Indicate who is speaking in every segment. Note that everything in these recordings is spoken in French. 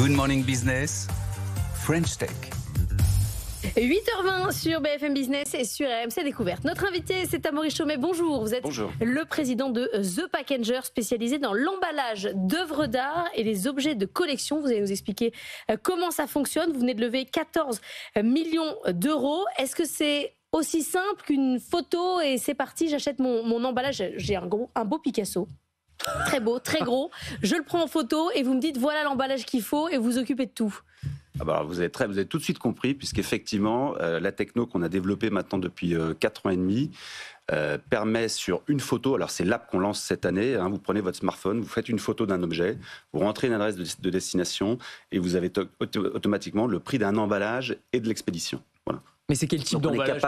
Speaker 1: Good Morning Business, French Tech.
Speaker 2: 8h20 sur BFM Business et sur RMC Découverte. Notre invité, c'est Amaury Chaumet. Bonjour, vous êtes le président de The Packager, spécialisé dans l'emballage d'œuvres d'art et les objets de collection. Vous allez nous expliquer comment ça fonctionne. Vous venez de lever 14 millions d'euros. Est-ce que c'est aussi simple qu'une photo et c'est parti, j'achète mon emballage? J'ai un beau Picasso. Très beau, très gros. Je le prends en photo et vous me dites voilà l'emballage qu'il faut et vous vous occupez de tout.
Speaker 3: Vous avez tout de suite compris, puisqu'effectivement, la techno qu'on a développée maintenant depuis 4 ans et demi permet sur une photo, alors c'est l'app qu'on lance cette année, vous prenez votre smartphone, vous faites une photo d'un objet, vous rentrez une adresse de destination et vous avez automatiquement le prix d'un emballage et de l'expédition. Voilà.
Speaker 4: Mais c'est quel type d'emballage?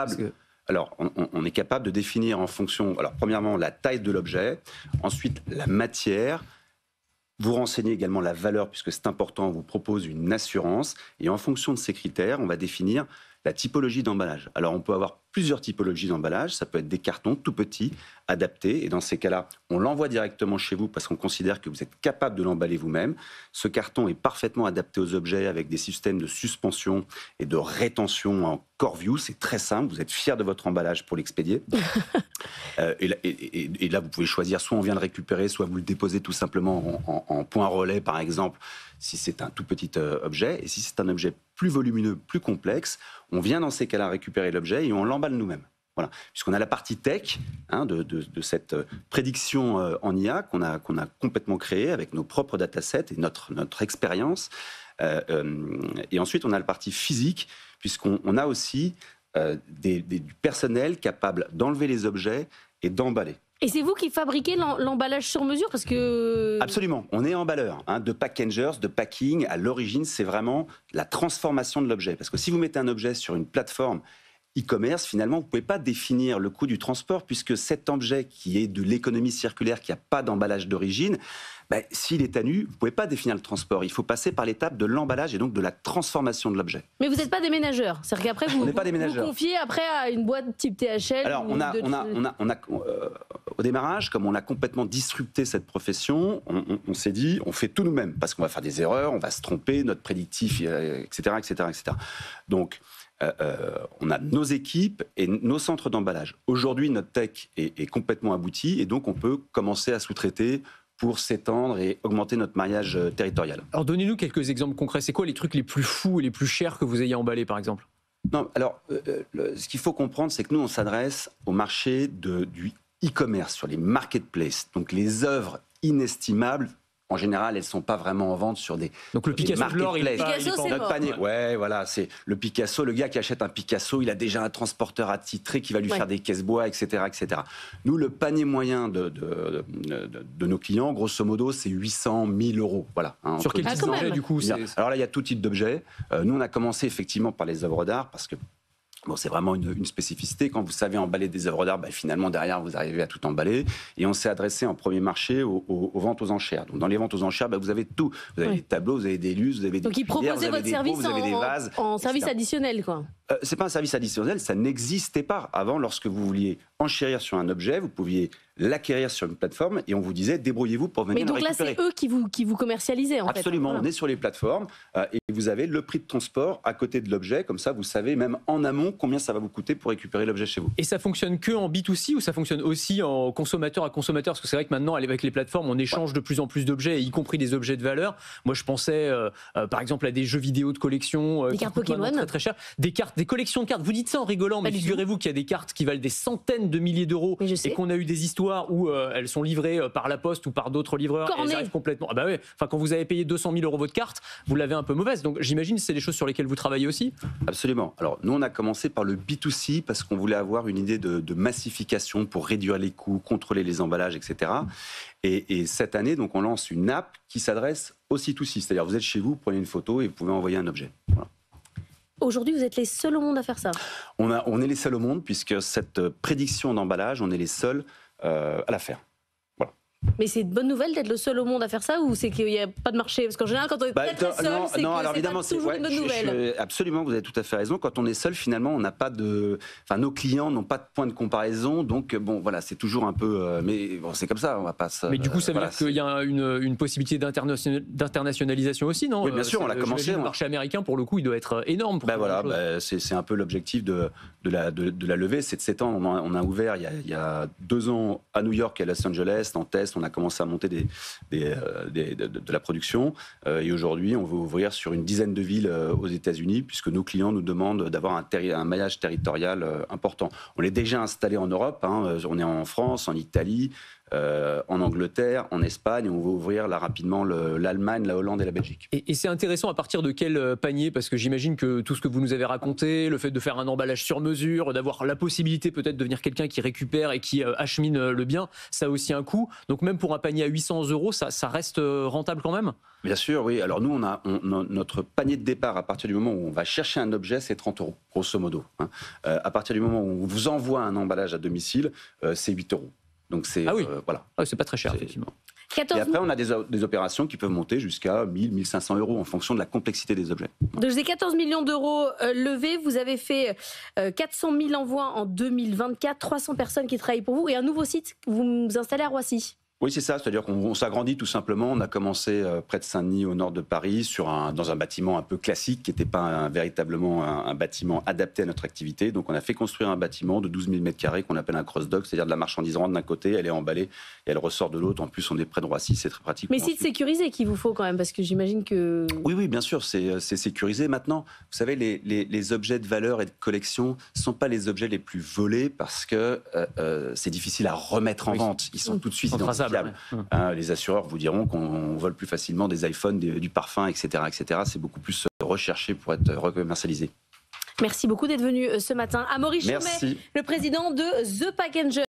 Speaker 3: Alors, on est capable de définir en fonction, premièrement, la taille de l'objet, ensuite la matière. Vous renseignez également la valeur, puisque c'est important, on vous propose une assurance. Et en fonction de ces critères, on va définir la typologie d'emballage. Alors, on peut avoir plusieurs typologies d'emballage. Ça peut être des cartons tout petits, adaptés. Et dans ces cas-là, on l'envoie directement chez vous parce qu'on considère que vous êtes capable de l'emballer vous-même. Ce carton est parfaitement adapté aux objets avec des systèmes de suspension et de rétention en core view. C'est très simple. Vous êtes fier de votre emballage pour l'expédier. Et là, vous pouvez choisir, soit on vient le récupérer, soit vous le déposez tout simplement en point relais, par exemple, si c'est un tout petit objet. Et si c'est un objet plus volumineux, plus complexe, on vient dans ces cas-là récupérer l'objet et on l'emballe nous-mêmes. Voilà. Puisqu'on a la partie tech de cette prédiction en IA qu'on a complètement créée avec nos propres datasets et notre expérience. Et ensuite, on a la partie physique, puisqu'on a aussi du personnel capable d'enlever les objets et d'emballer.
Speaker 2: Et c'est vous qui fabriquez l'emballage sur mesure parce que...
Speaker 3: Absolument, on est emballeur. De packagers, de packing, à l'origine, c'est vraiment la transformation de l'objet. Parce que si vous mettez un objet sur une plateforme e-commerce, finalement, vous ne pouvez pas définir le coût du transport, puisque cet objet qui est de l'économie circulaire, qui n'a pas d'emballage d'origine, s'il est à nu, vous ne pouvez pas définir le transport. Il faut passer par l'étape de l'emballage et donc de la transformation de l'objet.
Speaker 2: Mais vous n'êtes pas des ménageurs. C'est-à-dire qu'après, vous confiez après à une boîte type THL.
Speaker 3: Alors, au démarrage, comme on a complètement disrupté cette profession, on s'est dit, on fait tout nous-mêmes, parce qu'on va faire des erreurs, on va se tromper, notre prédictif, etc., etc., etc. Donc, on a nos équipes et nos centres d'emballage. Aujourd'hui, notre tech est complètement aboutie et donc on peut commencer à sous-traiter pour s'étendre et augmenter notre maillage territorial.
Speaker 4: Alors donnez-nous quelques exemples concrets. C'est quoi les trucs les plus fous et les plus chers que vous ayez emballés, par exemple?
Speaker 3: Non, alors, ce qu'il faut comprendre, c'est que nous, on s'adresse au marché du e-commerce, sur les marketplaces, donc les œuvres inestimables. En général, elles ne sont pas vraiment en vente sur des
Speaker 4: donc le Picasso de l'or,
Speaker 2: notre
Speaker 3: panier. Ouais, voilà, c'est le Picasso. Le gars qui achète un Picasso, il a déjà un transporteur attitré qui va lui faire des caisses bois, etc., etc. Nous, le panier moyen de nos clients, grosso modo, c'est 800 000 euros. Voilà.
Speaker 4: Sur quel type d'objet, du coup?
Speaker 3: Alors là, il y a tout type d'objets. Nous, on a commencé effectivement par les œuvres d'art parce que c'est vraiment une spécificité. Quand vous savez emballer des œuvres d'art, finalement, derrière, vous arrivez à tout emballer. Et on s'est adressé en premier marché aux ventes aux enchères. Donc, dans les ventes aux enchères, vous avez tout. Vous avez des tableaux, vous avez des lustres, vous avez des cuillères,
Speaker 2: vous avez
Speaker 3: des pots, vous avez des vases.
Speaker 2: En service additionnel, quoi.
Speaker 3: C'est pas un service additionnel, ça n'existait pas. Avant, lorsque vous vouliez enchérir sur un objet, vous pouviez l'acquérir sur une plateforme et on vous disait débrouillez-vous pour venir le récupérer.
Speaker 2: Mais donc là, c'est eux qui vous commercialisaient, en fait.
Speaker 3: Absolument, on est sur les plateformes et vous avez le prix de transport à côté de l'objet. Comme ça, vous savez même en amont combien ça va vous coûter pour récupérer l'objet chez vous.
Speaker 4: Et ça fonctionne que en B2C ou ça fonctionne aussi en consommateur à consommateur? Parce que c'est vrai que maintenant, avec les plateformes, on échange de plus en plus d'objets, y compris des objets de valeur. Moi, je pensais par exemple à des jeux vidéo de collection
Speaker 2: des cartes Pokémon
Speaker 4: très très chères, des collections de cartes. Vous dites ça en rigolant, mais figurez-vous qu'il y a des cartes qui valent des centaines de milliers d'euros et qu'on a eu des histoires où elles sont livrées par la poste ou par d'autres livreurs et elles arrivent complètement. Quand vous avez payé 200 000 euros votre carte, vous l'avez un peu mauvaise. Donc j'imagine que c'est des choses sur lesquelles vous travaillez aussi.
Speaker 3: Absolument. Alors nous, on a commencé par le B2C parce qu'on voulait avoir une idée de massification pour réduire les coûts, contrôler les emballages, etc. Et cette année, donc, on lance une app qui s'adresse au C2C. C'est-à-dire, vous êtes chez vous, vous prenez une photo et vous pouvez envoyer un objet. Voilà.
Speaker 2: Aujourd'hui, vous êtes les seuls au monde à faire ça?
Speaker 3: On est les seuls au monde, puisque cette prédiction d'emballage, on est les seuls à la faire. Voilà.
Speaker 2: Mais c'est une bonne nouvelle d'être le seul au monde à faire ça, ou c'est qu'il n'y a pas de marché? Parce qu'en général, quand on est très seul, c'est pas toujours une bonne nouvelle.
Speaker 3: Absolument, vous avez tout à fait raison. Quand on est seul, finalement, on n'a pas de... Enfin, nos clients n'ont pas de point de comparaison. Donc, bon, voilà, c'est toujours un peu... mais bon, c'est comme ça, on va pas...
Speaker 4: Mais du coup, ça veut dire qu'il y a une possibilité d'internationalisation aussi, non?
Speaker 3: Oui, bien sûr, on l'a commencé.
Speaker 4: Le marché américain, pour le coup, il doit être énorme.
Speaker 3: C'est un peu l'objectif de la levée. C'est de 7 ans. On a ouvert il y a 2 ans à New York et à Los Angeles, en test. On a commencé à monter de la production. Et aujourd'hui, on veut ouvrir sur une dizaine de villes aux États-Unis, puisque nos clients nous demandent d'avoir un maillage territorial important. On est déjà installé en Europe. On est en France, en Italie, en Angleterre, en Espagne. On va ouvrir là rapidement l'Allemagne, la Hollande et la Belgique.
Speaker 4: Et c'est intéressant à partir de quel panier? Parce que j'imagine que tout ce que vous nous avez raconté, le fait de faire un emballage sur mesure, d'avoir la possibilité peut-être de venir quelqu'un qui récupère et qui achemine le bien, ça a aussi un coût. Donc même pour un panier à 800 €, ça reste rentable quand même?
Speaker 3: Bien sûr, oui. Alors nous, notre panier de départ, à partir du moment où on va chercher un objet, c'est 30 €, grosso modo. À partir du moment où on vous envoie un emballage à domicile, c'est 8 €. Donc c'est voilà.
Speaker 4: C'est pas très cher, effectivement.
Speaker 3: Et après, on a des opérations qui peuvent monter jusqu'à 1000, 1500 € en fonction de la complexité des objets.
Speaker 2: Donc, ces 14 millions d'euros levés, vous avez fait 400 000 envois en 2024, 300 personnes qui travaillent pour vous et un nouveau site que vous installez à Roissy.
Speaker 3: Oui, c'est ça, c'est-à-dire qu'on s'agrandit tout simplement. On a commencé près de Saint-Denis, au nord de Paris, dans un bâtiment un peu classique, qui n'était pas véritablement un bâtiment adapté à notre activité. Donc on a fait construire un bâtiment de 12 000 m² qu'on appelle un cross-dock, c'est-à-dire de la marchandise rentre d'un côté, elle est emballée et elle ressort de l'autre. En plus, on est près de Roissy, c'est très pratique.
Speaker 2: Mais site sécurisé qu'il vous faut quand même, parce que j'imagine que...
Speaker 3: Oui, bien sûr, c'est sécurisé. Maintenant, vous savez, les objets de valeur et de collection ne sont pas les objets les plus volés parce que c'est difficile à remettre en vente. Ils sont tout de suite identifiables. Les assureurs vous diront qu'on vole plus facilement des iPhones, du parfum, etc. C'est beaucoup plus recherché pour être recommercialisé.
Speaker 2: Merci beaucoup d'être venu ce matin. Amaury Chaumet, le président de The Packenger.